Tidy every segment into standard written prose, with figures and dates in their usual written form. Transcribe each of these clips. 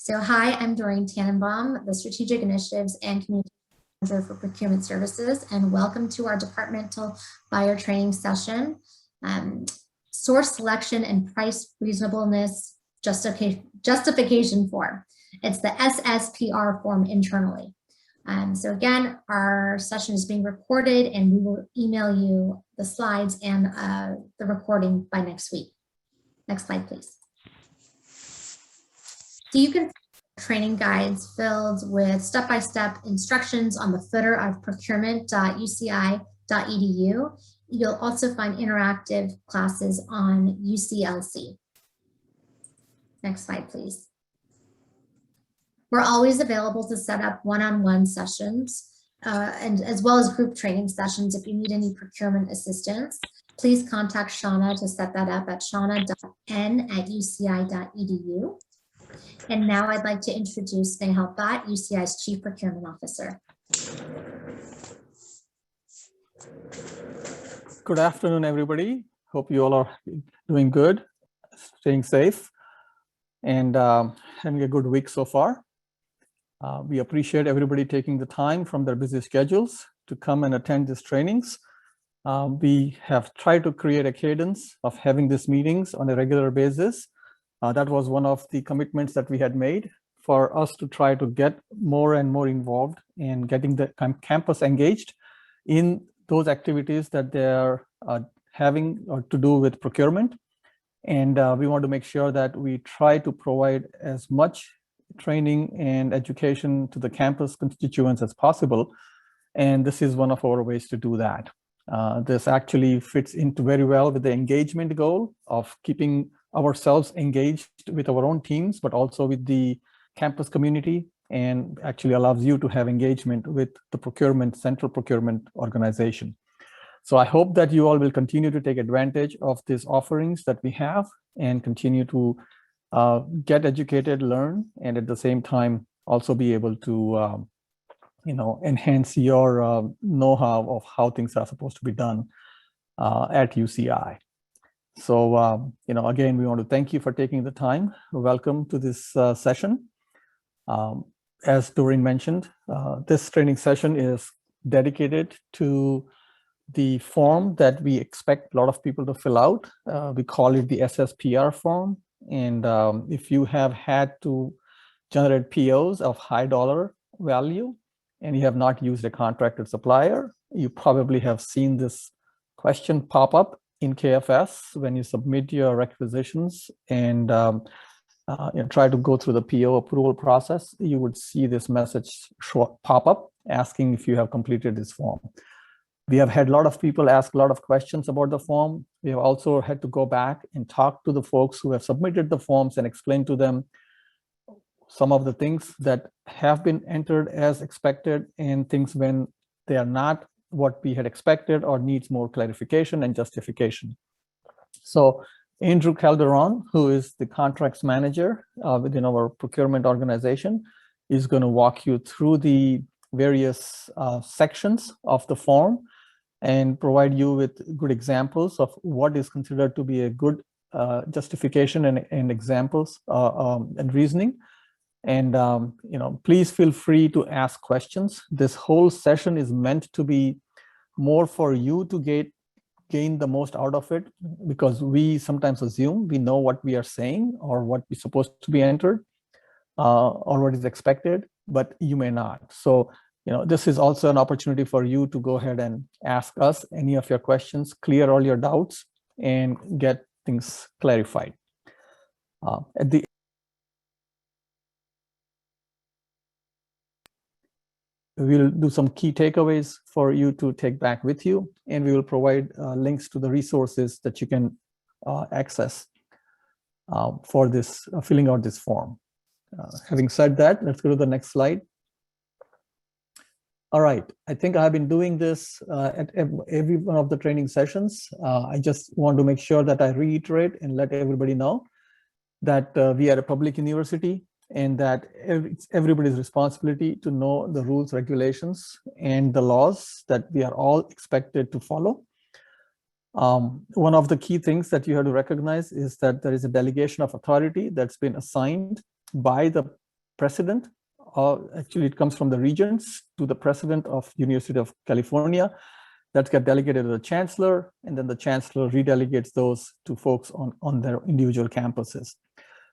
So hi, I'm Doreen Tannenbaum, the Strategic Initiatives and Communication Manager for Procurement Services, and welcome to our departmental buyer training session, Source Selection and Price Reasonableness Justification Form. It's the SSPR form internally. So again, our session is being recorded and we will email you the slides and the recording by next week. Next slide, please. So you can find training guides filled with step-by-step instructions on the footer of procurement.uci.edu. You'll also find interactive classes on UCLC. Next slide, please. We're always available to set up one-on-one sessions and as well as group training sessions. If you need any procurement assistance, please contact Shauna to set that up at shauna.n@uci.edu. And now I'd like to introduce Snehal Bhatt, UCI's Chief Procurement Officer. Good afternoon, everybody. Hope you all are doing good, staying safe, and having a good week so far. We appreciate everybody taking the time from their busy schedules to come and attend these trainings. We have tried to create a cadence of having these meetings on a regular basis. That was one of the commitments that we had made for us to try to get more and more involved in getting the campus engaged in those activities that they are having or to do with procurement. And we want to make sure that we try to provide as much training and education to the campus constituents as possible. And this is one of our ways to do that. This actually fits into very well with the engagement goal of keeping ourselves engaged with our own teams, but also with the campus community, and actually allows you to have engagement with the central procurement organization. So I hope that you all will continue to take advantage of these offerings that we have and continue to get educated, learn, and at the same time also be able to enhance your know-how of how things are supposed to be done at UCI. So, again, we want to thank you for taking the time. Welcome to this session. As Doreen mentioned, this training session is dedicated to the form that we expect a lot of people to fill out. We call it the SSPR form. And if you have had to generate POs of high dollar value and you have not used a contracted supplier, you probably have seen this question pop up in KFS when you submit your requisitions and try to go through the PO approval process. You would see this message pop up asking if you have completed this form. We have had a lot of people ask a lot of questions about the form. We have also had to go back and talk to the folks who have submitted the forms and explain to them some of the things that have been entered as expected and things when they are not what we had expected or needs more clarification and justification. So Andrew Calderon, who is the contracts manager within our procurement organization, is going to walk you through the various sections of the form and provide you with good examples of what is considered to be a good justification and examples and reasoning. And please feel free to ask questions. This whole session is meant to be more for you to gain the most out of it, because we sometimes assume we know what we are saying or what is supposed to be entered or what is expected, but you may not. So this is also an opportunity for you to go ahead and ask us any of your questions, clear all your doubts, and get things clarified. At the We'll do some key takeaways for you to take back with you, and we will provide links to the resources that you can access for this filling out this form. Having said that, let's go to the next slide. All right, I think I've been doing this at every one of the training sessions. I just want to make sure that I reiterate and let everybody know that we are a public university, and that it's everybody's responsibility to know the rules, regulations, and the laws that we are all expected to follow. One of the key things that you have to recognize is that there is a delegation of authority that's been assigned by the president. Actually, it comes from the regents to the president of University of California. That get delegated to the chancellor, and then the chancellor redelegates those to folks on their individual campuses.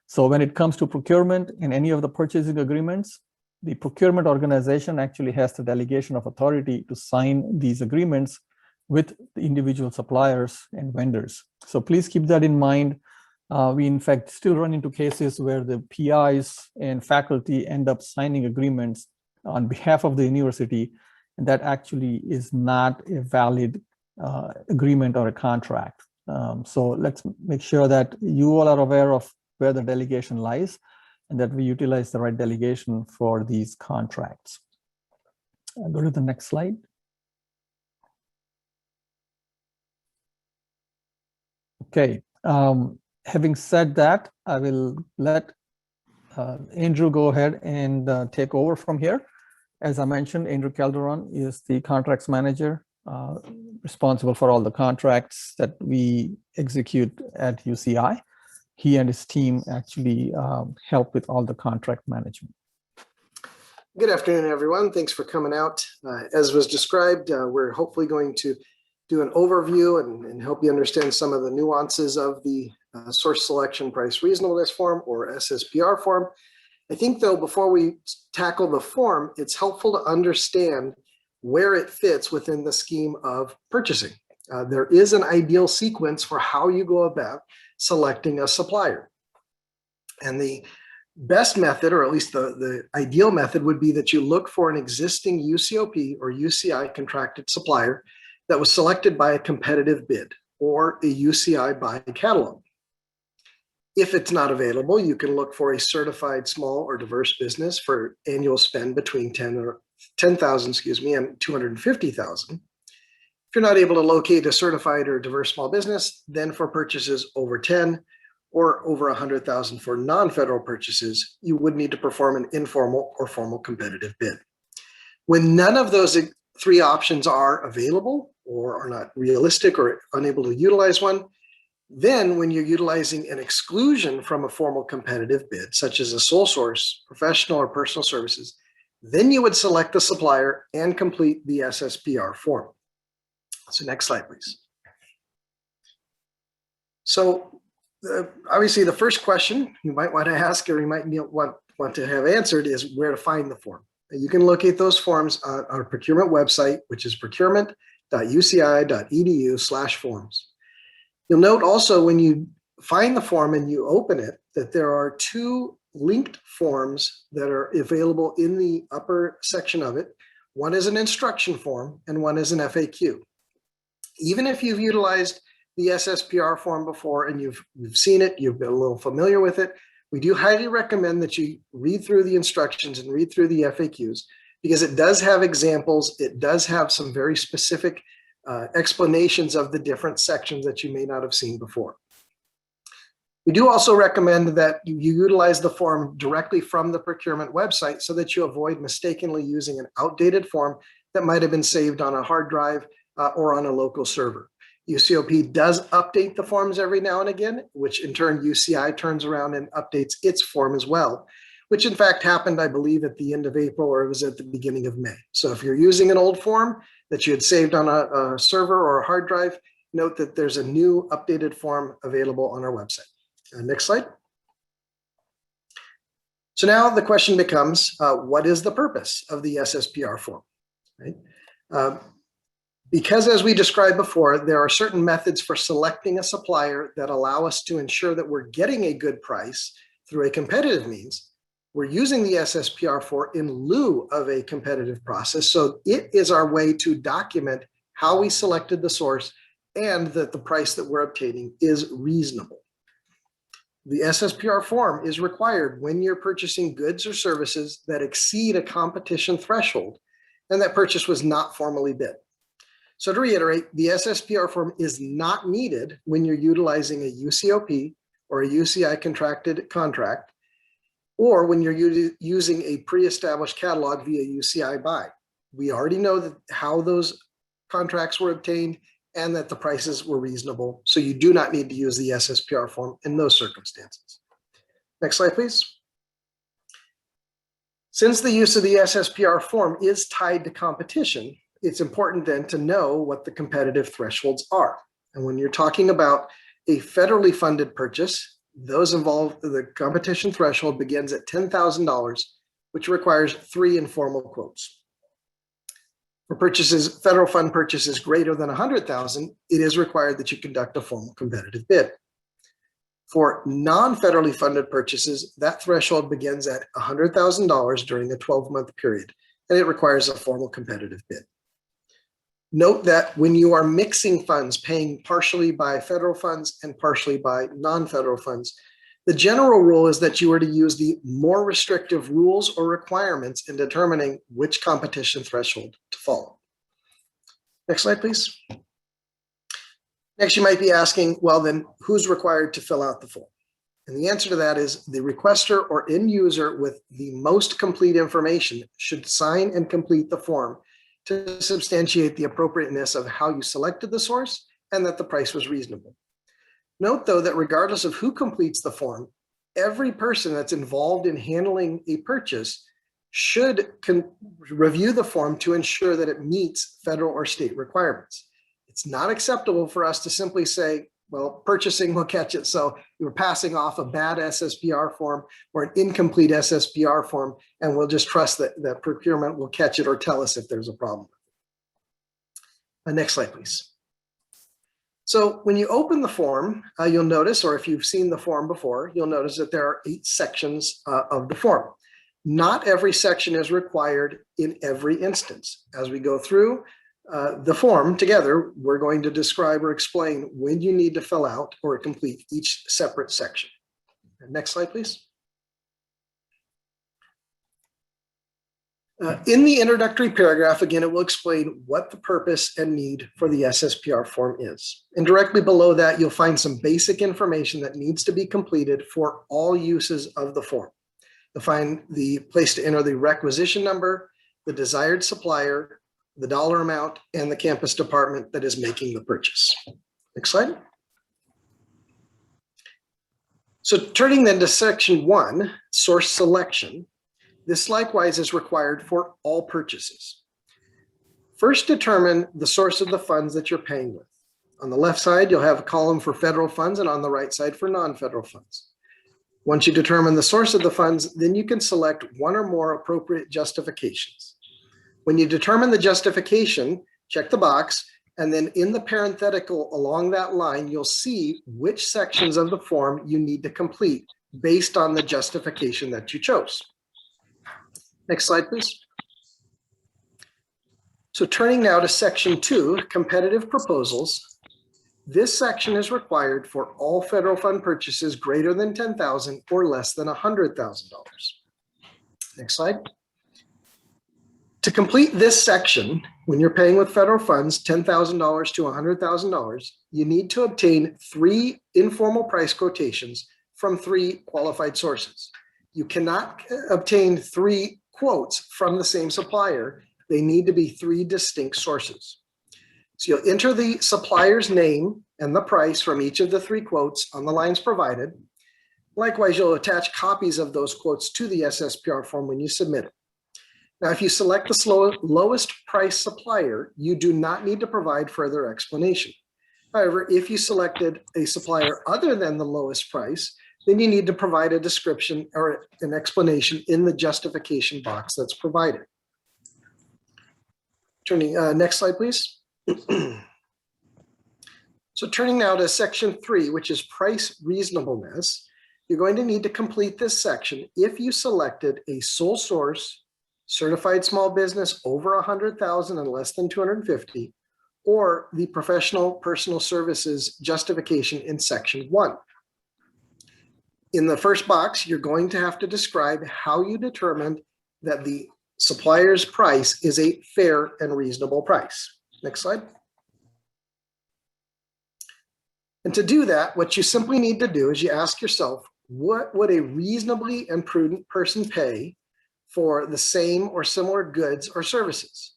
So when it comes to procurement in any of the purchasing agreements, the procurement organization actually has the delegation of authority to sign these agreements with the individual suppliers and vendors. So please keep that in mind. We in fact still run into cases where the PIs and faculty end up signing agreements on behalf of the university, and that actually is not a valid agreement or a contract. So let's make sure that you all are aware of where the delegation lies and that we utilize the right delegation for these contracts. I'll go to the next slide. Okay, having said that, I will let Andrew go ahead and take over from here. As I mentioned, Andrew Calderon is the contracts manager responsible for all the contracts that we execute at UCI. He and his team actually help with all the contract management. Good afternoon, everyone. Thanks for coming out. As was described, we're hopefully going to do an overview and help you understand some of the nuances of the source selection price reasonableness form, or SSPR form. I think, though, before we tackle the form, it's helpful to understand where it fits within the scheme of purchasing. There is an ideal sequence for how you go about selecting a supplier. And the best method, or at least the ideal method, would be that you look for an existing UCOP or UCI contracted supplier that was selected by a competitive bid or a UCI by catalog. If it's not available, you can look for a certified small or diverse business for annual spend between 10,000, and 250,000. If you're not able to locate a certified or diverse small business, then for purchases over 10 or over 100,000 for non-federal purchases, you would need to perform an informal or formal competitive bid. When none of those three options are available or are not realistic or unable to utilize one, then when you're utilizing an exclusion from a formal competitive bid, such as a sole source, professional or personal services, then you would select the supplier and complete the SSPR form. So next slide, please. So obviously the first question you might want to ask, or you might want to have answered, is where to find the form. And you can locate those forms on our procurement website, which is procurement.uci.edu/forms. You'll note also when you find the form and you open it that there are two linked forms that are available in the upper section of it. One is an instruction form and one is an FAQ. Even if you've utilized the SSPR form before and you've seen it, you've been a little familiar with it, we do highly recommend that you read through the instructions and read through the FAQs, because it does have examples. It does have some very specific explanations of the different sections that you may not have seen before. We do also recommend that you utilize the form directly from the procurement website so that you avoid mistakenly using an outdated form that might have been saved on a hard drive or on a local server. UCOP does update the forms every now and again, which in turn UCI turns around and updates its form as well, which in fact happened, I believe, at the end of April, or it was at the beginning of May. So if you're using an old form that you had saved on a server or a hard drive, note that there's a new updated form available on our website. Next slide. So now the question becomes, what is the purpose of the SSPR form? Right? Because as we described before, there are certain methods for selecting a supplier that allow us to ensure that we're getting a good price through a competitive means. We're using the SSPR form in lieu of a competitive process. So it is our way to document how we selected the source and that the price that we're obtaining is reasonable. The SSPR form is required when you're purchasing goods or services that exceed a competition threshold and that purchase was not formally bid. So to reiterate, the SSPR form is not needed when you're utilizing a UCOP or a UCI contracted contract, or when you're using a pre-established catalog via UCI buy. We already know how those contracts were obtained and that the prices were reasonable. So you do not need to use the SSPR form in those circumstances. Next slide, please. Since the use of the SSPR form is tied to competition, it's important then to know what the competitive thresholds are. And when you're talking about a federally funded purchase, those involve the competition threshold begins at $10,000, which requires 3 informal quotes. For purchases, federal fund purchases greater than $100,000, it is required that you conduct a formal competitive bid. For non-federally funded purchases, that threshold begins at $100,000 during a 12-month period, and it requires a formal competitive bid. Note that when you are mixing funds, paying partially by federal funds and partially by non-federal funds, the general rule is that you are to use the more restrictive rules or requirements in determining which competition threshold to follow. Next slide, please. Next, you might be asking, well, then who's required to fill out the form? And the answer to that is the requester or end user with the most complete information should sign and complete the form to substantiate the appropriateness of how you selected the source and that the price was reasonable. Note, though, that regardless of who completes the form, every person that's involved in handling a purchase should review the form to ensure that it meets federal or state requirements. It's not acceptable for us to simply say, well, purchasing will catch it, so you're passing off a bad SSPR form or an incomplete SSPR form, and we'll just trust that procurement will catch it or tell us if there's a problem. Next slide, please. So when you open the form, you'll notice, or if you've seen the form before, you'll notice that there are 8 sections of the form. Not every section is required in every instance. As we go through the form together, we're going to describe or explain when you need to fill out or complete each separate section. Next slide, please. In the introductory paragraph, again, it will explain what the purpose and need for the SSPR form is. And directly below that, you'll find some basic information that needs to be completed for all uses of the form. You'll find the place to enter the requisition number, the desired supplier, the dollar amount, and the campus department that is making the purchase. Next slide. So turning then to section 1, source selection. This likewise is required for all purchases. First, determine the source of the funds that you're paying with. On the left side, you'll have a column for federal funds and on the right side for non-federal funds. Once you determine the source of the funds, then you can select one or more appropriate justifications. When you determine the justification, check the box, and then in the parenthetical along that line, you'll see which sections of the form you need to complete based on the justification that you chose. Next slide, please. So turning now to section 2, competitive proposals. This section is required for all federal fund purchases greater than $10,000 or less than $100,000. Next slide. To complete this section, when you're paying with federal funds, $10,000 to $100,000, you need to obtain 3 informal price quotations from 3 qualified sources. You cannot obtain 3 quotes from the same supplier. They need to be 3 distinct sources. So you'll enter the supplier's name and the price from each of the 3 quotes on the lines provided. Likewise, you'll attach copies of those quotes to the SSPR form when you submit it. Now, if you select the lowest price supplier, you do not need to provide further explanation. However, if you selected a supplier other than the lowest price, then you need to provide a description or an explanation in the justification box that's provided. Turning, next slide, please. So turning now to section 3, which is price reasonableness, you're going to need to complete this section if you selected a sole source, certified small business over 100,000 and less than 250, or the professional personal services justification in section 1. In the first box, you're going to have to describe how you determined that the supplier's price is a fair and reasonable price. Next slide. And to do that, what you simply need to do is you ask yourself, what would a reasonably and prudent person pay for the same or similar goods or services?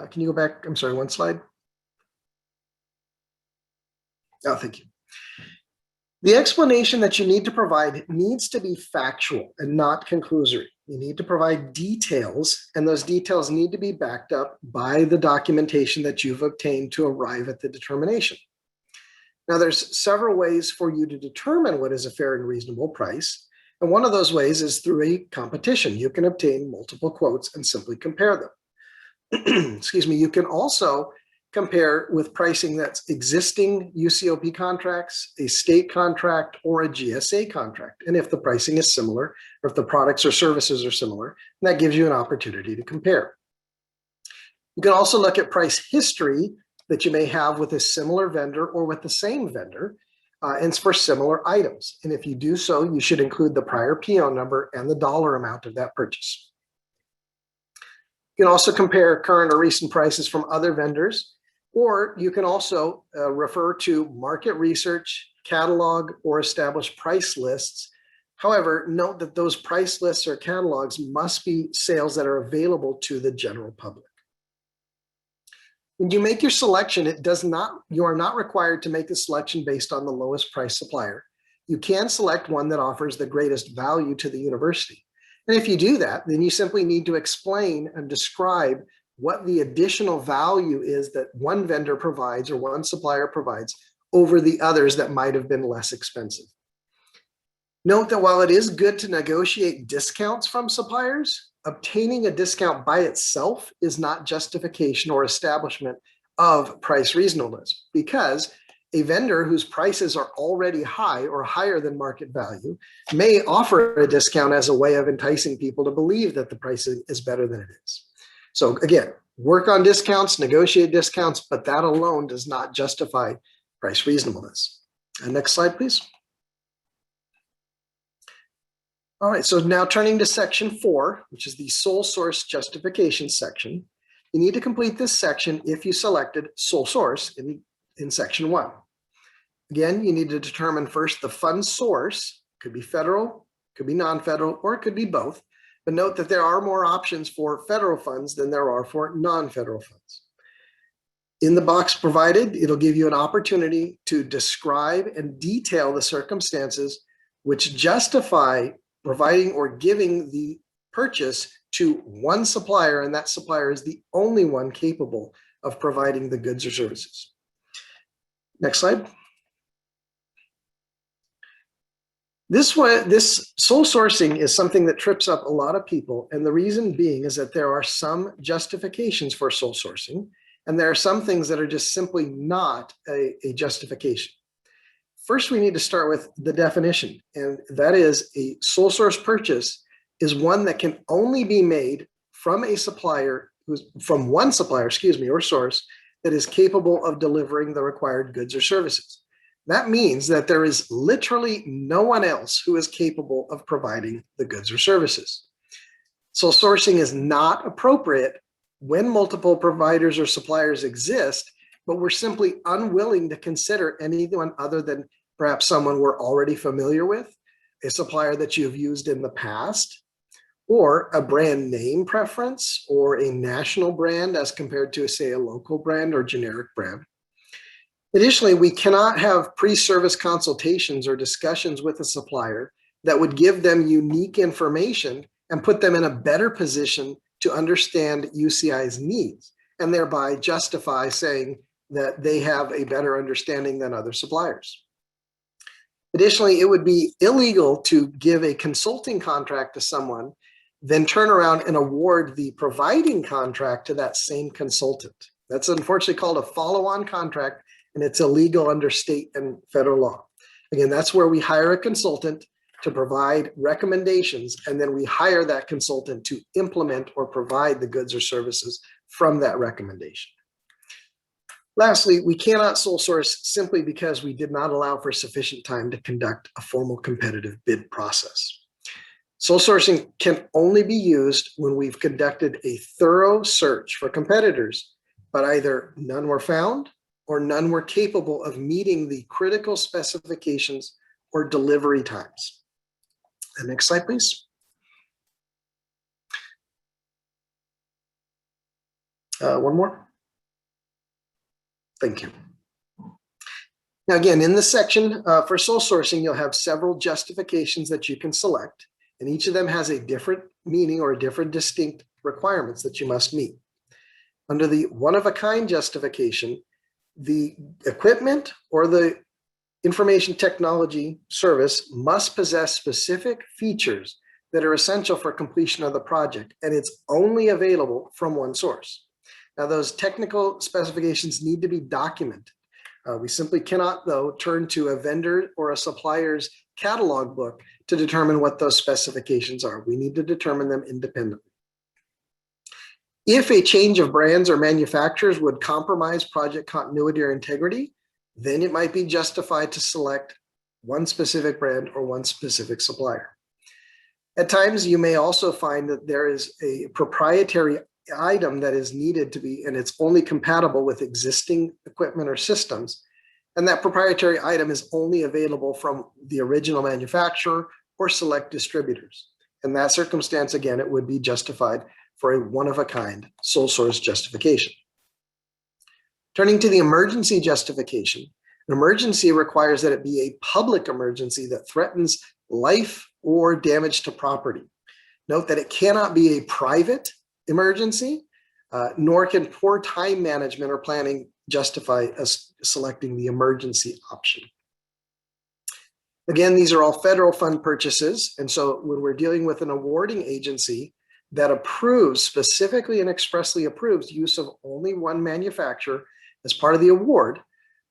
Can you go back? I'm sorry, one slide. Oh, thank you. The explanation that you need to provide needs to be factual and not conclusory. You need to provide details, and those details need to be backed up by the documentation that you've obtained to arrive at the determination. Now, there's several ways for you to determine what is a fair and reasonable price. And one of those ways is through a competition. You can obtain multiple quotes and simply compare them. Excuse me. You can also compare with pricing that's existing UCOP contracts, a state contract, or a GSA contract. And if the pricing is similar, or if the products or services are similar, that gives you an opportunity to compare. You can also look at price history that you may have with a similar vendor or with the same vendor, and for similar items. And if you do so, you should include the prior PO number and the dollar amount of that purchase. You can also compare current or recent prices from other vendors, or you can also refer to market research, catalog, or established price lists. However, note that those price lists or catalogs must be sales that are available to the general public. When you make your selection, you are not required to make the selection based on the lowest price supplier. You can select one that offers the greatest value to the university. And if you do that, then you simply need to explain and describe what the additional value is that one vendor provides or one supplier provides over the others that might have been less expensive. Note that while it is good to negotiate discounts from suppliers, obtaining a discount by itself is not justification or establishment of price reasonableness, because a vendor whose prices are already high or higher than market value may offer a discount as a way of enticing people to believe that the price is better than it is. So again, work on discounts, negotiate discounts, but that alone does not justify price reasonableness. Next slide, please. All right, so now turning to section 4, which is the sole source justification section. You need to complete this section if you selected sole source in section 1. Again, you need to determine first the fund source. Could be federal, could be non-federal, or it could be both. But note that there are more options for federal funds than there are for non-federal funds. In the box provided, it'll give you an opportunity to describe and detail the circumstances which justify providing or giving the purchase to one supplier, and that supplier is the only one capable of providing the goods or services. Next slide. This sole sourcing is something that trips up a lot of people, and the reason being is that there are some justifications for sole sourcing, and there are some things that are just simply not a justification. First, we need to start with the definition, and that is a sole source purchase is one that can only be made from a supplier, from one supplier, or source, that is capable of delivering the required goods or services. That means that there is literally no one else who is capable of providing the goods or services. Sole sourcing is not appropriate when multiple providers or suppliers exist, but we're simply unwilling to consider anyone other than perhaps someone we're already familiar with, a supplier that you've used in the past, or a brand name preference, or a national brand as compared to, say, a local brand or generic brand. Additionally, we cannot have pre-service consultations or discussions with a supplier that would give them unique information and put them in a better position to understand UCI's needs, and thereby justify saying that they have a better understanding than other suppliers. Additionally, it would be illegal to give a consulting contract to someone, then turn around and award the providing contract to that same consultant. That's unfortunately called a follow-on contract, and it's illegal under state and federal law. Again, that's where we hire a consultant to provide recommendations, and then we hire that consultant to implement or provide the goods or services from that recommendation. Lastly, we cannot sole source simply because we did not allow for sufficient time to conduct a formal competitive bid process. Sole sourcing can only be used when we've conducted a thorough search for competitors, but either none were found or none were capable of meeting the critical specifications or delivery times. The next slide, please. One more. Thank you. Now, again, in this section for sole sourcing, you'll have several justifications that you can select. and each of them has a different meaning or different distinct requirements that you must meet. Under the one-of-a-kind justification, the equipment or the information technology service must possess specific features that are essential for completion of the project, and it's only available from one source. Now, those technical specifications need to be documented. We simply cannot, though, turn to a vendor or a supplier's catalog book to determine what those specifications are. We need to determine them independently. If a change of brands or manufacturers would compromise project continuity or integrity, then it might be justified to select one specific brand or one specific supplier. At times, you may also find that there is a proprietary item that is needed to be, and it's only compatible with existing equipment or systems. And that proprietary item is only available from the original manufacturer or select distributors. In that circumstance, again, it would be justified for a one-of-a-kind sole source justification. Turning to the emergency justification, an emergency requires that it be a public emergency that threatens life or damage to property. Note that it cannot be a private emergency, nor can poor time management or planning justify us selecting the emergency option. Again, these are all federal fund purchases, and so when we're dealing with an awarding agency that approves, specifically and expressly approves, use of only one manufacturer as part of the award,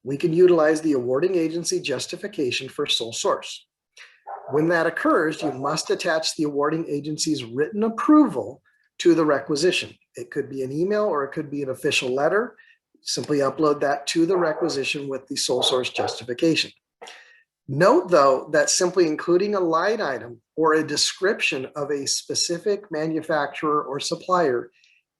we can utilize the awarding agency justification for sole source. When that occurs, you must attach the awarding agency's written approval to the requisition. It could be an email or it could be an official letter. Simply upload that to the requisition with the sole source justification. Note, though, that simply including a line item or a description of a specific manufacturer or supplier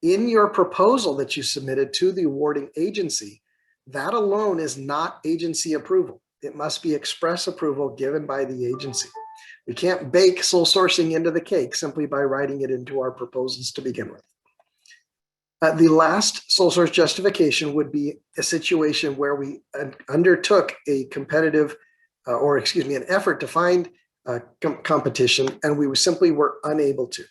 in your proposal that you submitted to the awarding agency, that alone is not agency approval. It must be express approval given by the agency. We can't bake sole sourcing into the cake simply by writing it into our proposals to begin with. The last sole source justification would be a situation where we undertook a competitive an effort to find competition, and we simply were unable to.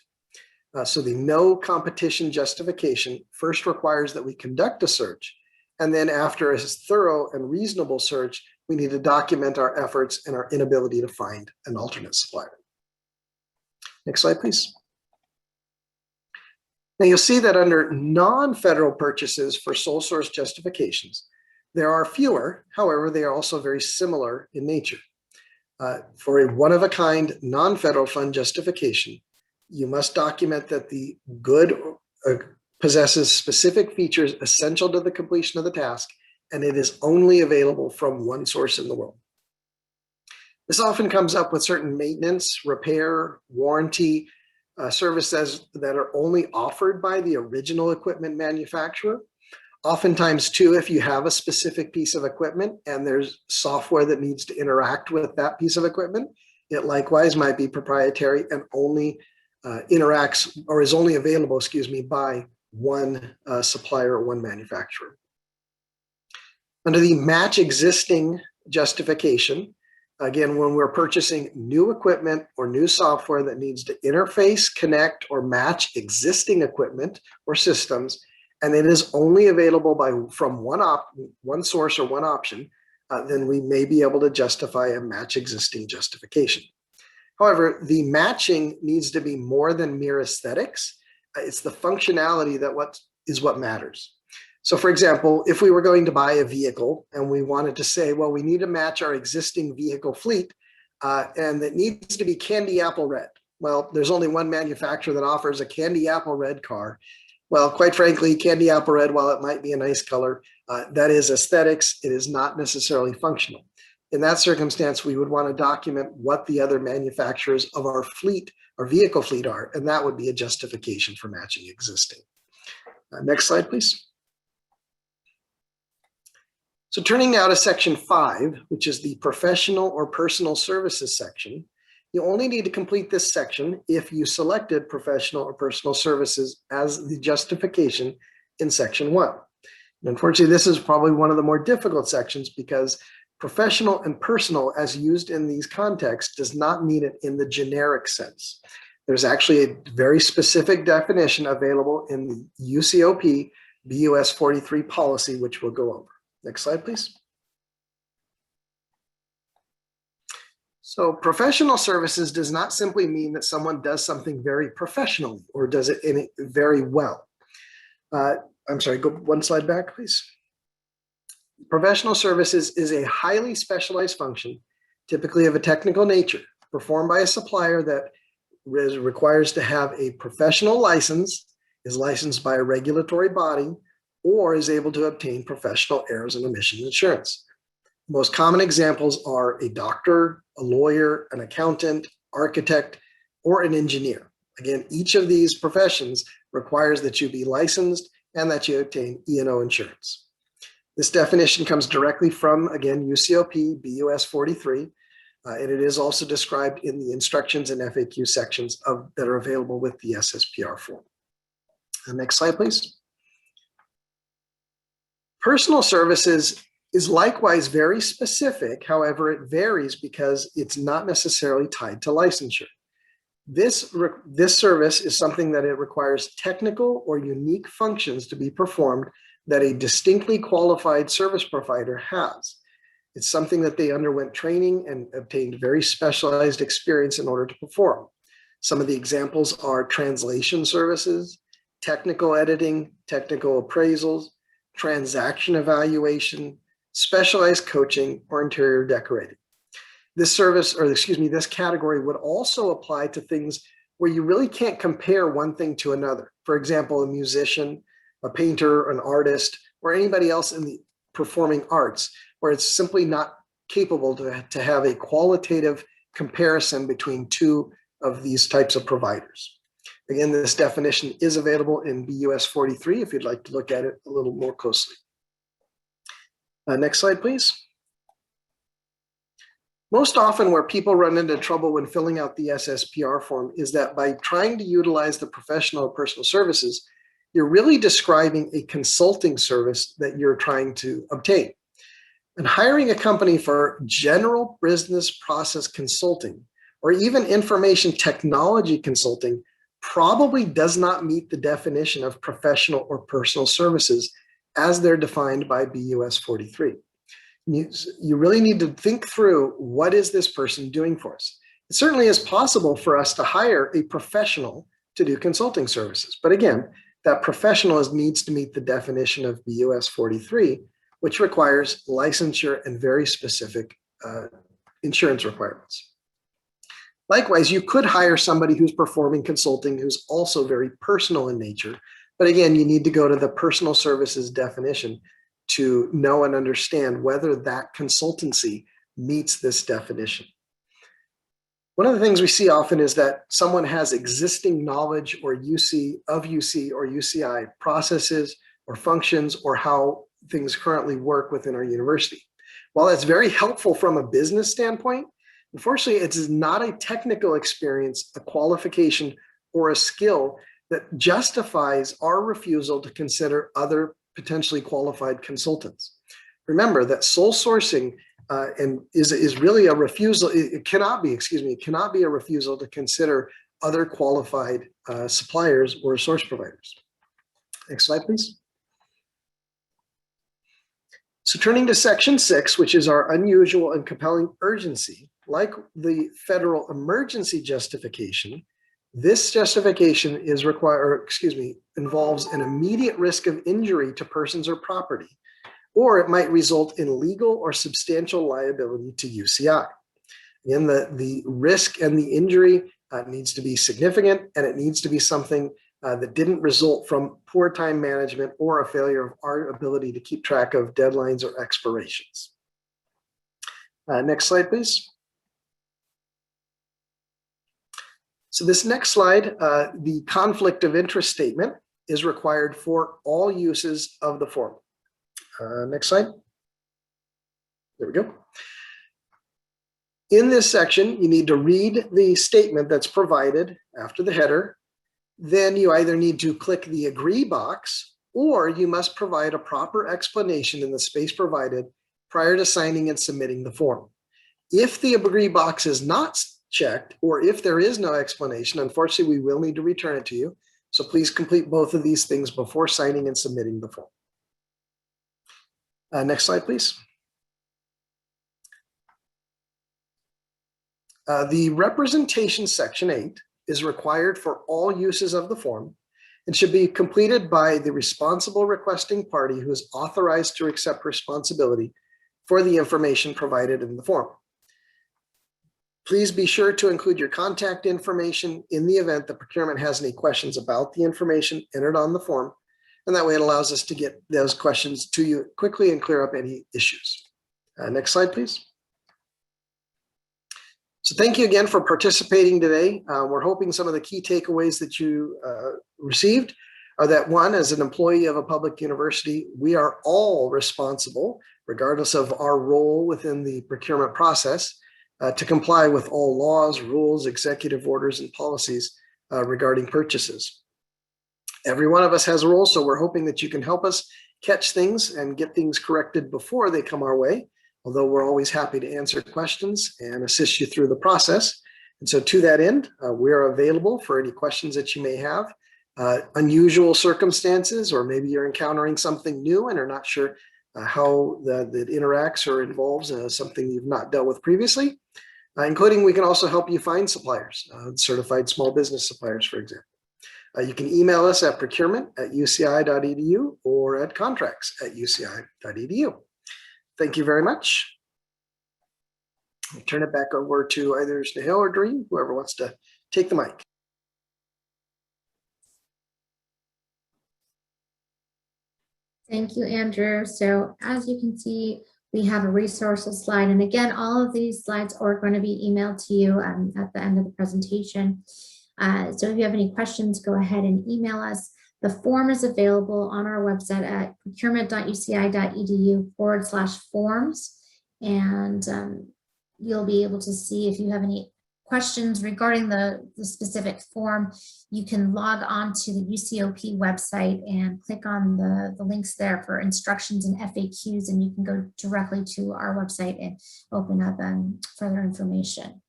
So the no competition justification first requires that we conduct a search, and then after a thorough and reasonable search, we need to document our efforts and our inability to find an alternate supplier. Next slide, please. Now you'll see that under non-federal purchases for sole source justifications, there are fewer, however, they are also very similar in nature. For a one-of-a-kind non-federal fund justification, you must document that the good possesses specific features essential to the completion of the task, and it is only available from one source in the world. This often comes up with certain maintenance, repair, warranty services that are only offered by the original equipment manufacturer. Oftentimes too, if you have a specific piece of equipment and there's software that needs to interact with that piece of equipment, it likewise might be proprietary and only interacts or is only available, by one supplier or one manufacturer. Under the match existing justification, again, when we're purchasing new equipment or new software that needs to interface, connect, or match existing equipment or systems, and it is only available from one source or one option, then we may be able to justify a match existing justification. However, the matching needs to be more than mere aesthetics. It's the functionality that what matters. So for example, if we were going to buy a vehicle and we wanted to say, well, we need to match our existing vehicle fleet and it needs to be candy apple red. Well, there's only one manufacturer that offers a candy apple red car. Well, quite frankly, candy apple red, while it might be a nice color, that is aesthetics. It is not necessarily functional. In that circumstance, we would want to document what the other manufacturers of our fleet, our vehicle fleet are, and that would be a justification for matching existing. Next slide, please. So turning now to section 5, which is the professional or personal services section, you only need to complete this section if you selected professional or personal services as the justification in section 1. And unfortunately, this is probably one of the more difficult sections because Professional and personal, as used in these contexts, does not mean it in the generic sense. There's actually a very specific definition available in the UCOP BUS 43 policy, which we'll go over. Next slide, please. So professional services does not simply mean that someone does something very professionally or does it very well. I'm sorry, go one slide back, please. Professional services is a highly specialized function, typically of a technical nature, performed by a supplier that requires to have a professional license, is licensed by a regulatory body, or is able to obtain professional errors and omissions insurance. Most common examples are a doctor, a lawyer, an accountant, architect, or an engineer. Again, each of these professions requires that you be licensed and that you obtain E&O insurance. This definition comes directly from, again, UCOP BUS 43, and it is also described in the instructions and FAQ sections that are available with the SSPR form. Next slide, please. Personal services is likewise very specific. However, it varies because it's not necessarily tied to licensure. This service is something that it requires technical or unique functions to be performed that a distinctly qualified service provider has. It's something that they underwent training and obtained very specialized experience in order to perform. Some of the examples are translation services, technical editing, technical appraisals, transaction evaluation, specialized coaching, or interior decorating. This this category would also apply to things where you really can't compare one thing to another. For example, a musician, a painter, an artist, or anybody else in the performing arts, where it's simply not capable to have a qualitative comparison between two of these types of providers. Again, this definition is available in BUS 43 if you'd like to look at it a little more closely. Next slide, please. Most often where people run into trouble when filling out the SSPR form is that by trying to utilize the professional or personal services, you're really describing a consulting service that you're trying to obtain. And hiring a company for general business process consulting or even information technology consulting probably does not meet the definition of professional or personal services as they're defined by BUS 43. You really need to think through, what is this person doing for us? It certainly is possible for us to hire a professional to do consulting services. But again, that professional needs to meet the definition of BUS 43, which requires licensure and very specific insurance requirements. Likewise, you could hire somebody who's performing consulting who's also very personal in nature. But again, you need to go to the personal services definition to know and understand whether that consultancy meets this definition. One of the things we see often is that someone has existing knowledge or UC or UCI processes or functions or how things currently work within our university. While that's very helpful from a business standpoint, unfortunately, it is not a technical experience, a qualification, or a skill that justifies our refusal to consider other potentially qualified consultants. Remember that sole sourcing is really a refusal. It cannot be a refusal to consider other qualified suppliers or source providers. Next slide, please. So turning to Section 6, which is our unusual and compelling urgency, like the federal emergency justification, this justification involves an immediate risk of injury to persons or property, or it might result in legal or substantial liability to UCI. Again, the risk and the injury needs to be significant, and it needs to be something that didn't result from poor time management or a failure of our ability to keep track of deadlines or expirations. Next slide, please. So this next slide, the conflict of interest statement is required for all uses of the form. Next slide. There we go. In this section, you need to read the statement that's provided after the header. Then you either need to click the agree box, or you must provide a proper explanation in the space provided prior to signing and submitting the form. If the agree box is not checked, or if there is no explanation, unfortunately, we will need to return it to you. So please complete both of these things before signing and submitting the form. Next slide, please. The representation section 8 is required for all uses of the form and should be completed by the responsible requesting party who is authorized to accept responsibility for the information provided in the form. Please be sure to include your contact information in the event the procurement has any questions about the information entered on the form, and that way it allows us to get those questions to you quickly and clear up any issues. Next slide, please. So thank you again for participating today. We're hoping some of the key takeaways that you received are that, one, as an employee of a public university, we are all responsible, regardless of our role within the procurement process, to comply with all laws, rules, executive orders, and policies regarding purchases. Every one of us has a role, so we're hoping that you can help us catch things and get things corrected before they come our way, although we're always happy to answer questions and assist you through the process. And so to that end, we are available for any questions that you may have. Unusual circumstances, or maybe you're encountering something new and are not sure how that interacts or involves something you've not dealt with previously, including we can also help you find suppliers, certified small business suppliers, for example. You can email us at procurement@uci.edu or at contracts@uci.edu. Thank you very much. I'll turn it back over to either Snehal or Doreen, whoever wants to take the mic. Thank you, Andrew. So as you can see, we have a resources slide. And again, all of these slides are going to be emailed to you at the end of the presentation. So if you have any questions, go ahead and email us. The form is available on our website at procurement.uci.edu/forms. And you'll be able to see if you have any questions regarding the specific form. You can log on to the UCOP website and click on the links there for instructions and FAQs, and you can go directly to our website and open up further information.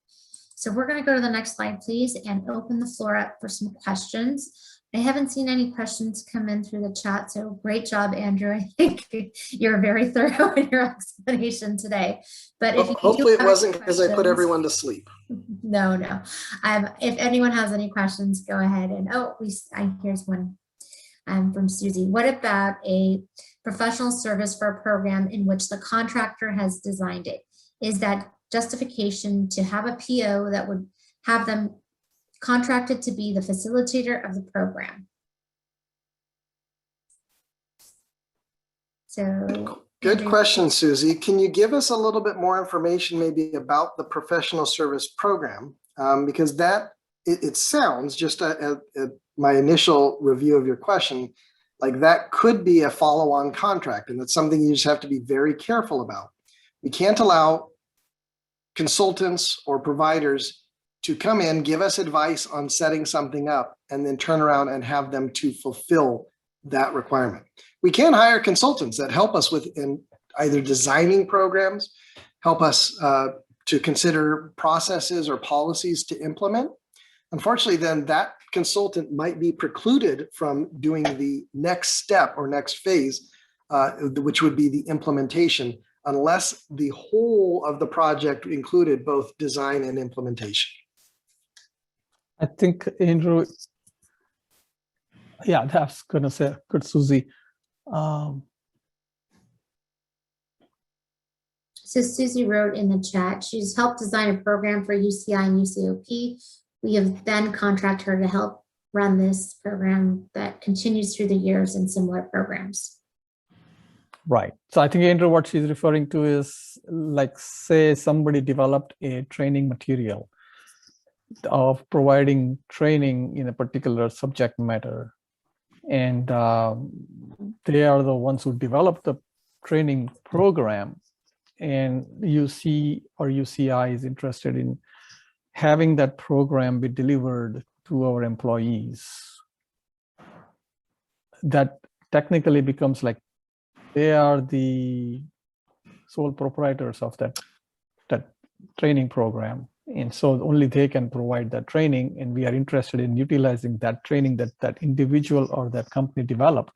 So we're going to go to the next slide, please, and open the floor up for some questions. I haven't seen any questions come in through the chat, so great job, Andrew. I think you're very thorough in your explanation today. But if hopefully it wasn't because I put everyone to sleep. No. If anyone has any questions, go ahead. And here's one from Susie. What about a professional service for a program in which the contractor has designed it? Is that justification to have a PO that would have them contracted to be the facilitator of the program? So good question, Susie. Can you give us a little bit more information maybe about the professional service program? Because that, it sounds, just at my initial review of your question, like that could be a follow-on contract, and that's something you just have to be very careful about. We can't allow consultants or providers to come in, give us advice on setting something up, and then turn around and have them to fulfill that requirement. We can hire consultants that help us with either designing programs, help us to consider processes or policies to implement. Unfortunately, then that consultant might be precluded from doing the next step or next phase, which would be the implementation, unless the whole of the project included both design and implementation. I think, Andrew, yeah, that's going to say, good, Susie. So Susie wrote in the chat, she's helped design a program for UCI and UCOP. We have then contracted her to help run this program that continues through the years in similar programs. Right. So I think, Andrew, what she's referring to is, like, say somebody developed a training material of providing training in a particular subject matter. And they are the ones who develop the training program. And UC or UCI is interested in having that program be delivered to our employees. That technically becomes like they are the sole proprietors of that training program. And so only they can provide that training, and we are interested in utilizing that training that individual or that company developed,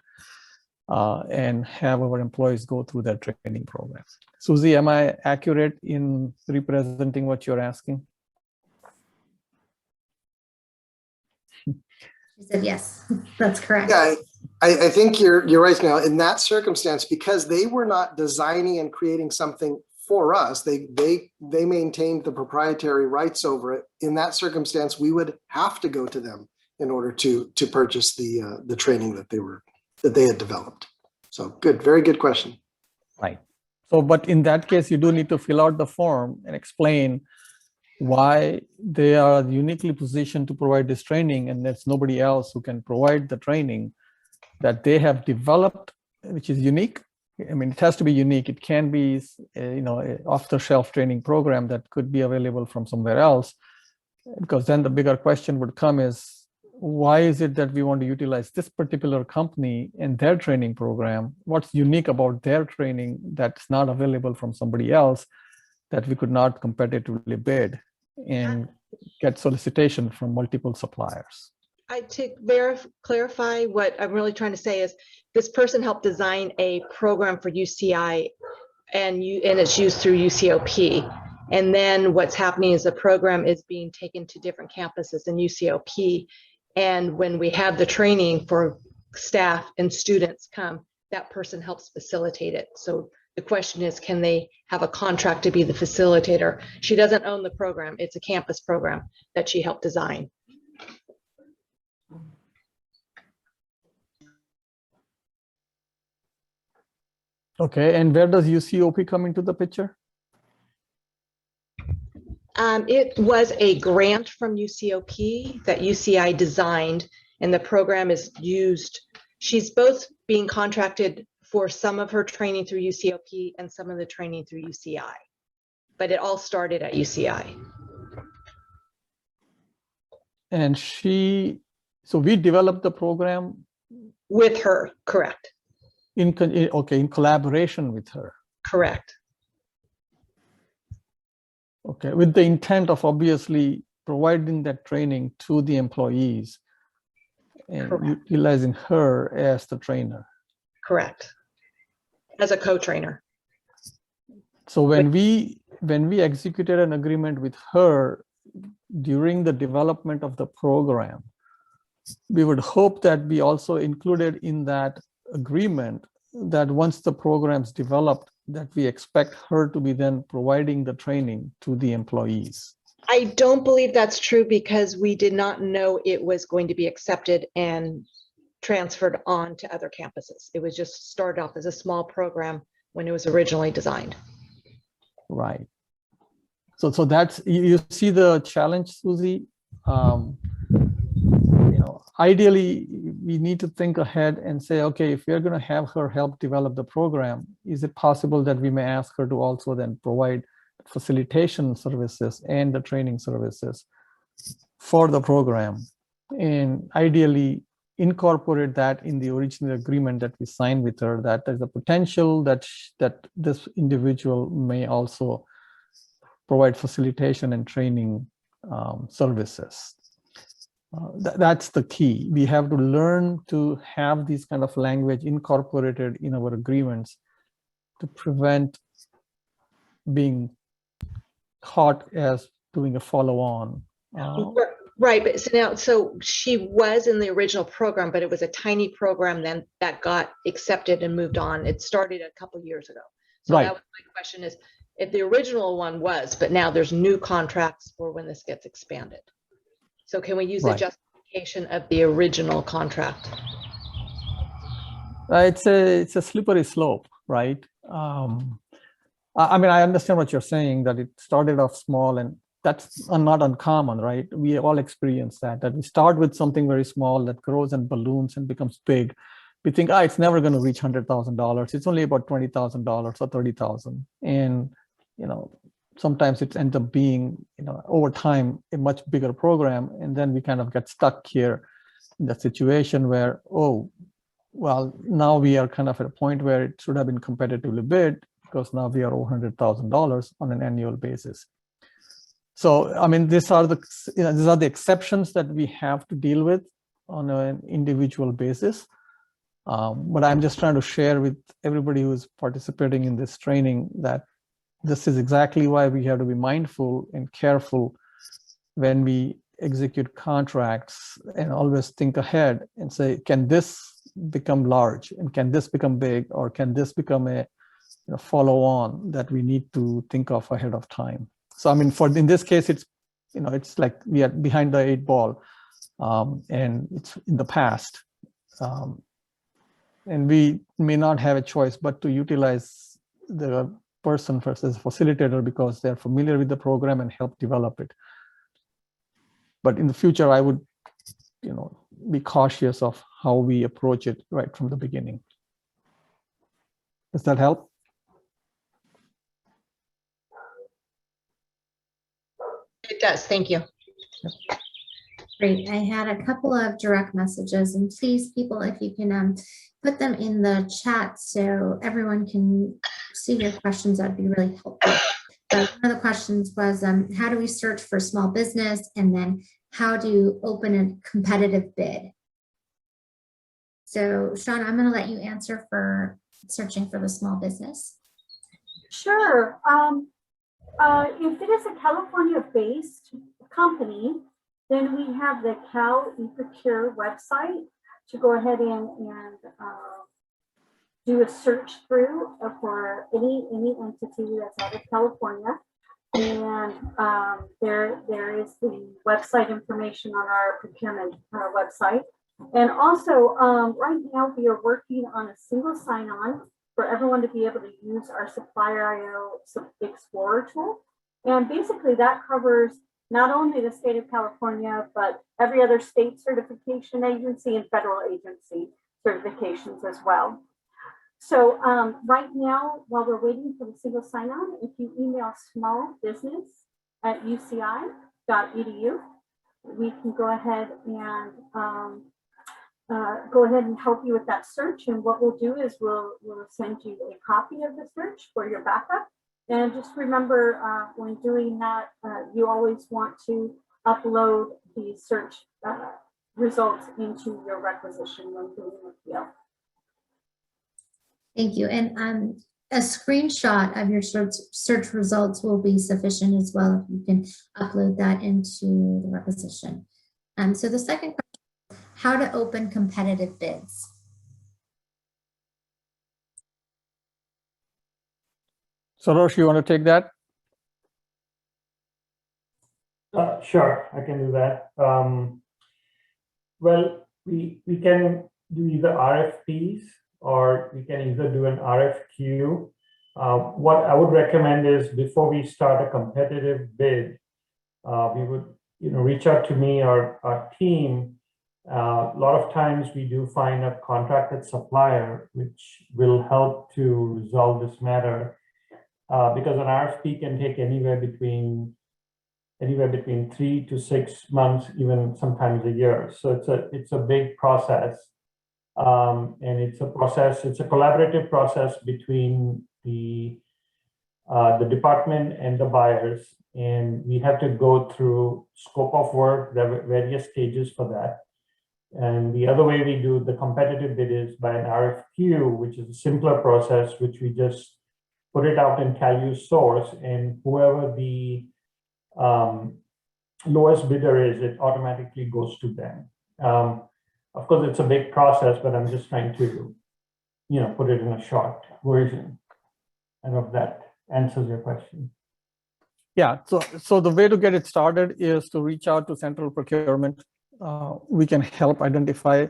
and have our employees go through that training program. Susie, am I accurate in representing what you're asking? She said yes, that's correct. Yeah, I think you're right now. In that circumstance, because they were not designing and creating something for us, they maintained the proprietary rights over it. In that circumstance, we would have to go to them in order to purchase the training that they had developed. So good, very good question. Right. So, but in that case, you do need to fill out the form and explain why they are uniquely positioned to provide this training, and there's nobody else who can provide the training that they have developed, which is unique. I mean, it has to be unique. It can be, an off-the-shelf training program that could be available from somewhere else, because then the bigger question would come is, why is it that we want to utilize this particular company and their training program? What's unique about their training that's not available from somebody else that we could not competitively bid and get solicitation from multiple suppliers? To clarify, what I'm really trying to say is this person helped design a program for UCI, and it's used through UCOP. And then what's happening is the program is being taken to different campuses in UCOP. And when we have the training for staff and students come, that person helps facilitate it. So the question is, can they have a contract to be the facilitator? She doesn't own the program. It's a campus program that she helped design. Okay, and where does UCOP come into the picture? It was a grant from UCOP that UCI designed, and the program is used. She's both being contracted for some of her training through UCOP and some of the training through UCI, but it all started at UCI. And so we developed the program With her, correct. in collaboration with her. Correct. Okay, with the intent of obviously providing that training to the employees and Correct. utilizing her as the trainer. Correct. As a co-trainer. So when we executed an agreement with her during the development of the program, we would hope that we also included in that agreement that once the program's developed, that we expect her to be then providing the training to the employees. I don't believe that's true, because we did not know it was going to be accepted and transferred on to other campuses. It was just started off as a small program when it was originally designed. Right. So that's, you see the challenge, Susie. Ideally, we need to think ahead and say, okay, if we're going to have her help develop the program, is it possible that we may ask her to also then provide facilitation services and the training services for the program, and ideally incorporate that in the original agreement that we signed with her, that there's a potential that this individual may also provide facilitation and training services. That's the key. We have to learn to have these kind of language incorporated in our agreements to prevent being caught as doing a follow-on. Right, but so she was in the original program, but it was a tiny program then that got accepted and moved on. It started a couple years ago. So Right. That was my question, is if the original one was, but now there's new contracts for when this gets expanded. So can we use the Right. justification of the original contract? It's a slippery slope, right? I mean, I understand what you're saying, that it started off small, and that's not uncommon, right? We all experience that we start with something very small that grows and balloons and becomes big. We think, it's never going to reach $100,000. It's only about $20,000 or $30,000. And, sometimes it ends up being, over time, a much bigger program. And then we kind of get stuck here in that situation where, now we are kind of at a point where it should have been competitively bid. because now we are over $100,000 on an annual basis. So, I mean, these are the exceptions that we have to deal with on an individual basis. But I'm just trying to share with everybody who is participating in this training that this is exactly why we have to be mindful and careful when we execute contracts, and always think ahead and say, can this become large, and can this become big, or can this become a follow on that we need to think of ahead of time. So I mean, in this case, it's it's like we are behind the 8 ball, and it's in the past, and we may not have a choice but to utilize the person versus facilitator because they're familiar with the program and help develop it. But in the future, I would be cautious of how we approach it right from the beginning. Does that help? It does. Thank you. Great. I had a couple of direct messages, and please, people, if you can put them in the chat so everyone can see your questions, that'd be really helpful. One of the questions was, how do we search for small business? And then how do you open a competitive bid? So Sean, I'm going to let you answer for searching for the small business. Sure. If it is a California-based company, then we have the Cal eProcure website to go ahead and do a search through for any entity that's out of California. And there is the website information on our procurement website. And also, right now we are working on a single sign-on for everyone to be able to use our Supplier.io Explorer tool. And basically that covers not only the state of California, but every other state certification agency and federal agency certifications as well. So right now, while we're waiting for the single sign-on, if you email smallbusiness@uci.edu, we can go ahead and help you with that search. And what we'll do is we'll send you a copy of the search for your backup. And just remember, when doing that, you always want to upload the search results into your requisition when doing an appeal. Thank you. And a screenshot of your search results will be sufficient as well if you can upload that into the requisition. So the second question, how to open competitive bids. Sarosh, you want to take that? Sure, I can do that. Well, we can do either RFPs or we can either do an RFQ. What I would recommend is before we start a competitive bid, we would reach out to me or our team. A lot of times we do find a contracted supplier which will help to resolve this matter. Because an RFP can take anywhere between 3 to 6 months, even sometimes a year. So it's a big process, and it's a collaborative process between the department and the buyers, and we have to go through scope of work. There are various stages for that. And the other way we do the competitive bid is by an RFQ, which is a simpler process, which we just put it out in CalUSource, and whoever the lowest bidder is, it automatically goes to them. Of course, it's a big process, but I'm just trying to, put it in a short version. I hope that answers your question. Yeah, so the way to get it started is to reach out to Central Procurement. We can help identify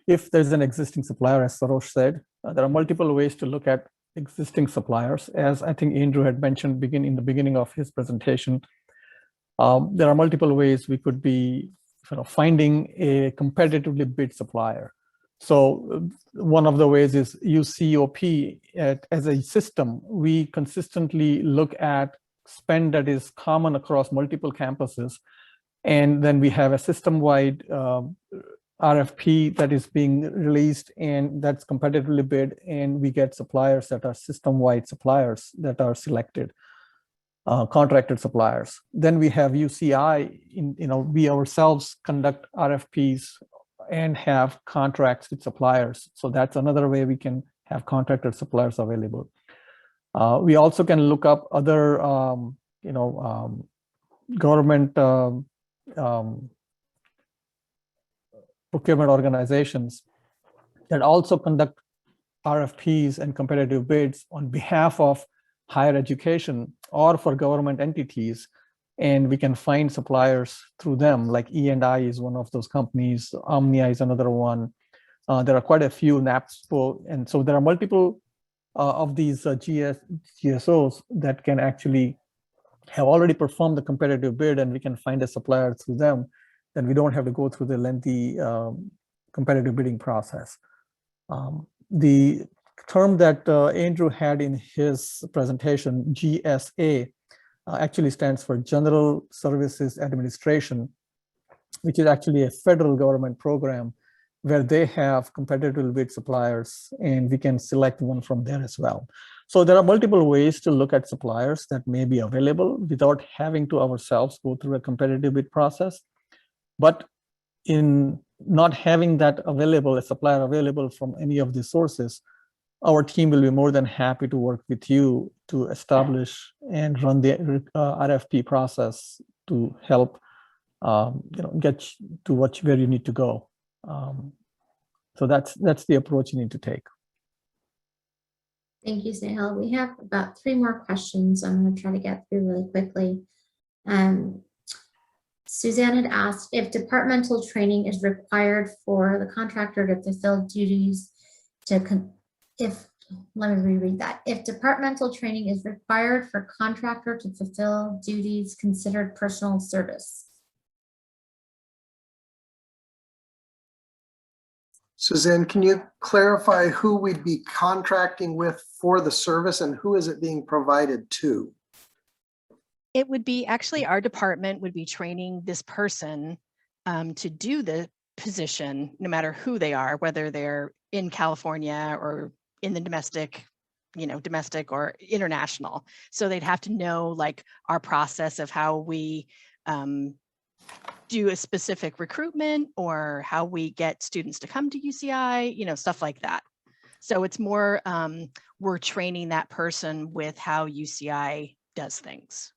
if there's an existing supplier, as Sarosh said. There are multiple ways to look at existing suppliers. As I think Andrew had mentioned in the beginning of his presentation, there are multiple ways we could be finding a competitively bid supplier. So one of the ways is UCOP as a system. We consistently look at spend that is common across multiple campuses, and then we have a system-wide RFP that is being released, and that's competitively bid, and we get suppliers that are system-wide suppliers that are selected, contracted suppliers. Then we have UCI, we ourselves conduct RFPs and have contracts with suppliers. So that's another way we can have contracted suppliers available. We also can look up other, government procurement organizations that also conduct RFPs and competitive bids on behalf of higher education or for government entities. And we can find suppliers through them, like E&I is one of those companies, Omnia is another one. There are quite a few, NAPSPO, and so there are multiple of these GSOs that can actually have already performed the competitive bid, and we can find a supplier through them. Then we don't have to go through the lengthy competitive bidding process. The term that Andrew had in his presentation, GSA, actually stands for General Services Administration, which is actually a federal government program where they have competitive bid suppliers, and we can select one from there as well. So there are multiple ways to look at suppliers that may be available without having to ourselves go through a competitive bid process. But in not having that available, a supplier available from any of these sources, our team will be more than happy to work with you to establish and run the RFP process to help get to where you need to go. So that's the approach you need to take. Thank you, Snehal. We have about 3 more questions I'm going to try to get through really quickly. Suzanne had asked if departmental training is required for the contractor to fulfill duties let me reread that. If departmental training is required for contractor to fulfill duties considered personal service. Suzanne, can you clarify who we'd be contracting with for the service and who is it being provided to? It would be actually our department would be training this person to do the position, no matter who they are, whether they're in California or in the domestic or international. So they'd have to know like our process of how we do a specific recruitment or how we get students to come to UCI, stuff like that. So it's more, we're training that person with how UCI does things.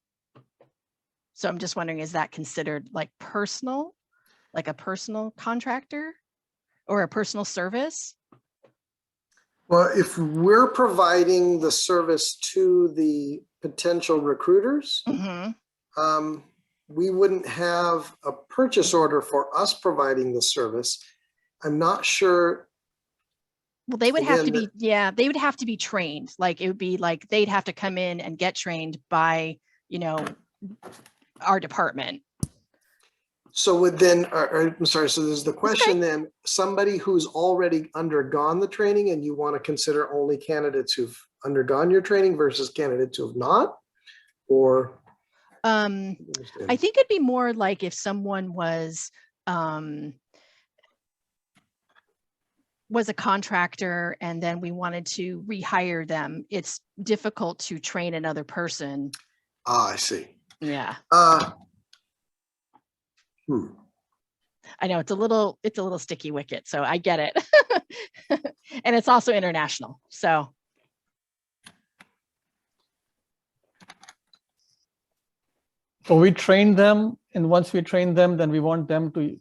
So I'm just wondering, is that considered like personal, like a personal contractor or a personal service? Well, if we're providing the service to the potential recruiters, we wouldn't have a purchase order for us providing the service. I'm not sure. Well, they would have to be, they would have to be trained. Like it would be like they'd have to come in and get trained by, our department. So would then, I'm sorry, so there's the question then, somebody who's already undergone the training and you want to consider only candidates who've undergone your training versus candidates who have not? Or? I think it'd be more like if someone was a contractor and then we wanted to rehire them. It's difficult to train another person. I see. Yeah. I know it's a little sticky wicket, so I get it. And it's also international, so. So we train them, and once we train them, then we want them to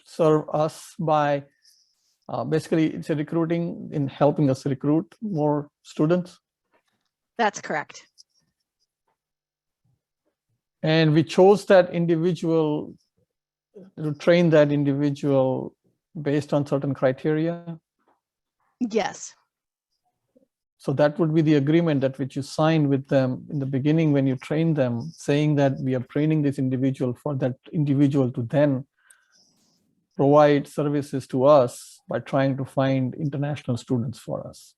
serve us by basically it's a recruiting in helping us recruit more students. That's correct. And we chose that individual to train that individual based on certain criteria. Yes. So that would be the agreement that which you sign with them in the beginning when you train them, saying that we are training this individual for that individual to then provide services to us by trying to find international students for us.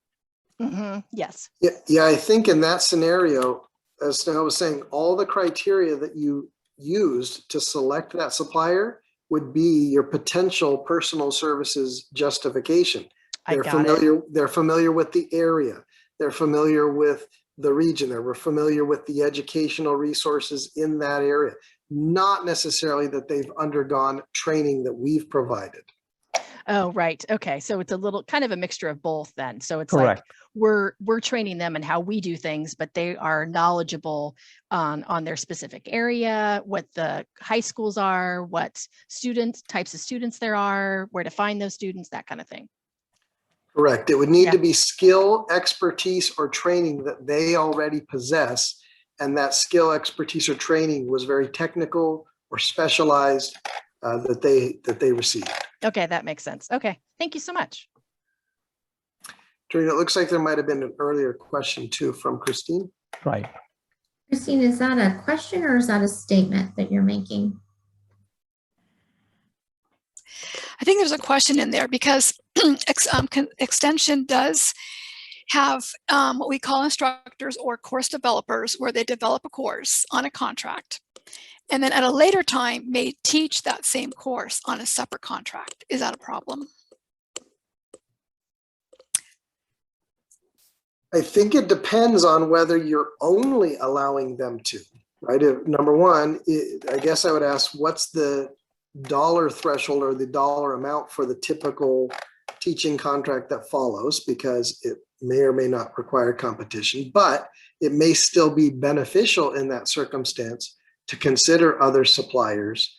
Yes. Yeah, I think in that scenario, as I was saying, all the criteria that you used to select that supplier would be your potential personal services justification. I got it. They're familiar with the area. They're familiar with the region. They're familiar with the educational resources in that area. Not necessarily that they've undergone training that we've provided. Oh, right. Okay. So it's a little kind of a mixture of both then. So it's Correct. like we're training them in how we do things, but they are knowledgeable on their specific area, what the high schools are, what types of students there are, where to find those students, that kind of thing. Correct. It would need to be skill, expertise, or training that they already possess. And that skill, expertise, or training was very technical or specialized that they received. Okay, that makes sense. Okay, thank you so much. Doreen, it looks like there might have been an earlier question too from Christine. Right. Christine, is that a question or is that a statement that you're making? I think there's a question in there because extension does have what we call instructors or course developers, where they develop a course on a contract and then at a later time may teach that same course on a separate contract. Is that a problem? I think it depends on whether you're only allowing them to, right? Number one, I guess I would ask, what's the dollar threshold or the dollar amount for the typical teaching contract that follows, because it may or may not require competition, but it may still be beneficial in that circumstance to consider other suppliers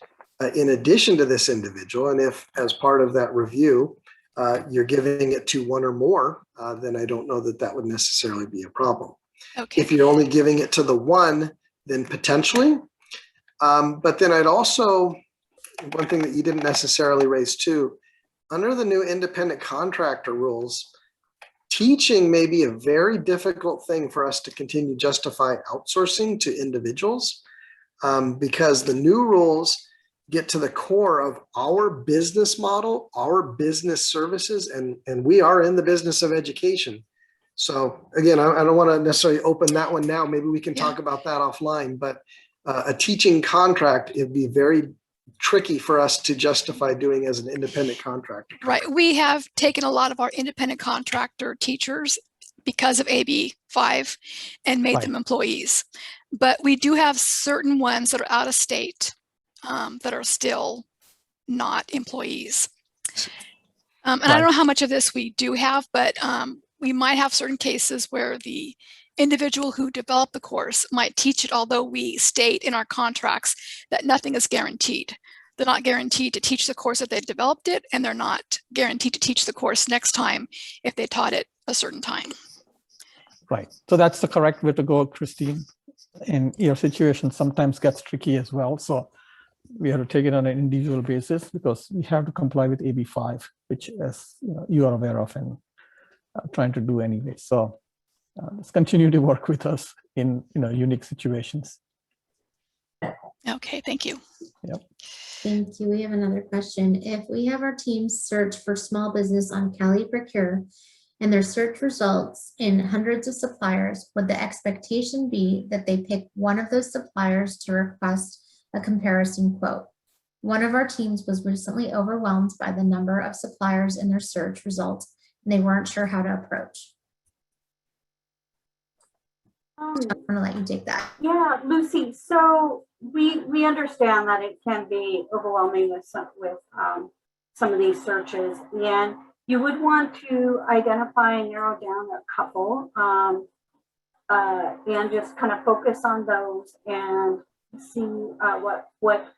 in addition to this individual. And if, as part of that review, you're giving it to one or more, then I don't know that that would necessarily be a problem. Okay. If you're only giving it to the one, then potentially. But then I'd also, one thing that you didn't necessarily raise too, under the new independent contractor rules, teaching may be a very difficult thing for us to continue justify outsourcing to individuals, because the new rules get to the core of our business model, our business services, and we are in the business of education. So again, I don't want to necessarily open that one now. Maybe we can talk about that offline, but a teaching contract, it'd be very tricky for us to justify doing as an independent contractor. Right. We have taken a lot of our independent contractor teachers because of AB 5 and made them employees. But we do have certain ones that are out of state that are still not employees. And I don't know how much of this we do have, but we might have certain cases where the individual who developed the course might teach it, although we state in our contracts that nothing is guaranteed. They're not guaranteed to teach the course if they developed it, and they're not guaranteed to teach the course next time if they taught it a certain time. Right. So that's the correct way to go, Christine. And your situation sometimes gets tricky as well. So we have to take it on an individual basis because we have to comply with AB 5, which, as you are aware of and trying to do anyway. So let's continue to work with us in unique situations. Okay, thank you. Yep. Thank you. We have another question. If we have our teams search for small business on Cali Procure and their search results in hundreds of suppliers, would the expectation be that they pick one of those suppliers to request a comparison quote? One of our teams was recently overwhelmed by the number of suppliers in their search results, and they weren't sure how to approach. I'm gonna let you take that. Yeah, Lucy. So we understand that it can be overwhelming with some of these searches, and you would want to identify and narrow down a couple, and just kind of focus on those and see what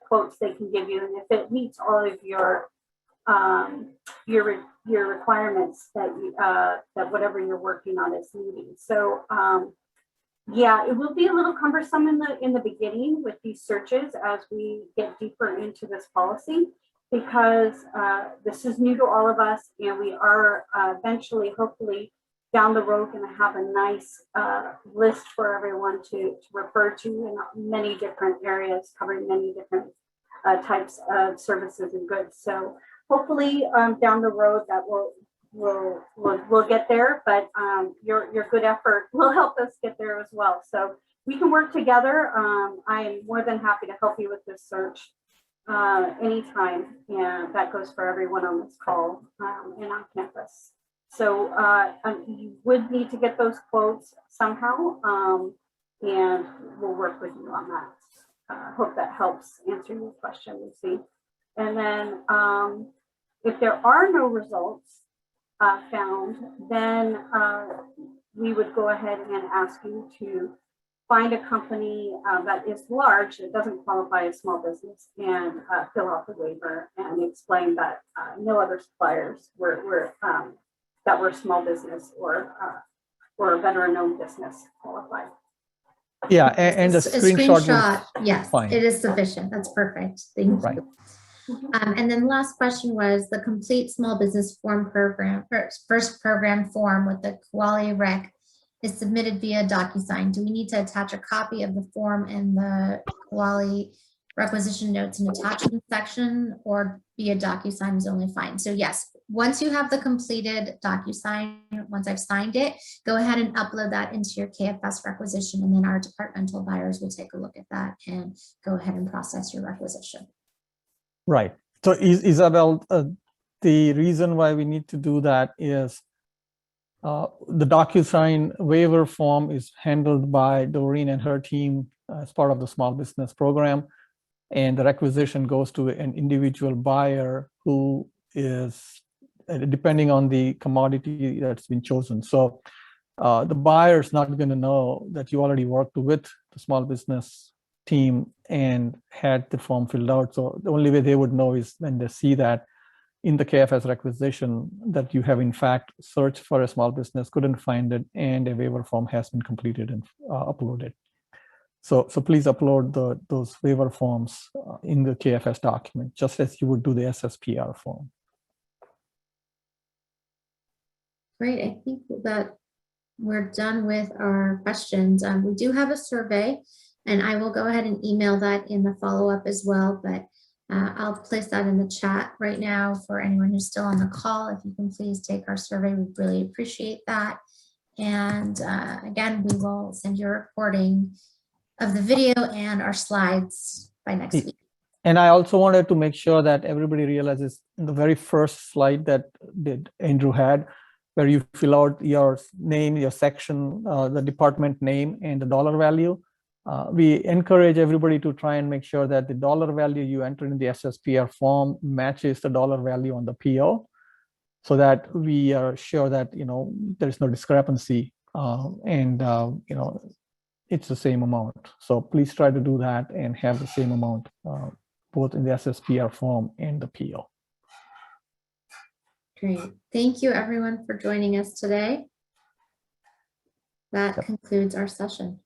quotes they can give you, and if it meets all of your requirements that whatever you're working on is meeting. So yeah, it will be a little cumbersome in the beginning with these searches as we get deeper into this policy, because this is new to all of us, and we are eventually, hopefully, down the road going to have a nice list for everyone to refer to in many different areas, covering many different types of services and goods. So hopefully down the road that we'll get there, but your good effort will help us get there as well. So we can work together. I am more than happy to help you with this search. anytime, and that goes for everyone on this call and on campus. So you would need to get those quotes somehow, and we'll work with you on that. Hope that helps answer your question, Lucy. And then if there are no results found, then we would go ahead and ask you to find a company that is large, that doesn't qualify as small business, and fill out the waiver and explain that no other suppliers were that were small business or veteran-owned business qualified. Yeah, and the A screenshot, yes, fine. it is sufficient. That's perfect. Thank Right. you. And then last question was the complete small business form program, first program form with the quality rec is submitted via DocuSign. Do we need to attach a copy of the form in the quality requisition notes and attachment section, or via DocuSign is only fine? So yes, once you have the completed DocuSign, once I've signed it, go ahead and upload that into your KFS requisition, and then our departmental buyers will take a look at that and go ahead and process your requisition. Right. So Isabel, the reason why we need to do that is the DocuSign waiver form is handled by Doreen and her team as part of the small business program. And the requisition goes to an individual buyer who is, depending on the commodity that's been chosen. So the buyer is not going to know that you already worked with the small business team and had the form filled out. So the only way they would know is when they see that in the KFS requisition that you have in fact searched for a small business, couldn't find it, and a waiver form has been completed and uploaded. So please upload those waiver forms in the KFS document, just as you would do the SSPR form. Great. I think that we're done with our questions. We do have a survey, and I will go ahead and email that in the follow-up as well, but I'll place that in the chat right now for anyone who's still on the call. If you can please take our survey, we'd really appreciate that. And again, we will send you a recording of the video and our slides by next week. And I also wanted to make sure that everybody realizes in the very first slide that Andrew had, where you fill out your name, your section, the department name, and the dollar value. We encourage everybody to try and make sure that the dollar value you enter in the SSPR form matches the dollar value on the PO, so that we are sure that there's no discrepancy and it's the same amount. So please try to do that and have the same amount both in the SSPR form and the PO. Great. Thank you everyone for joining us today. That concludes our session.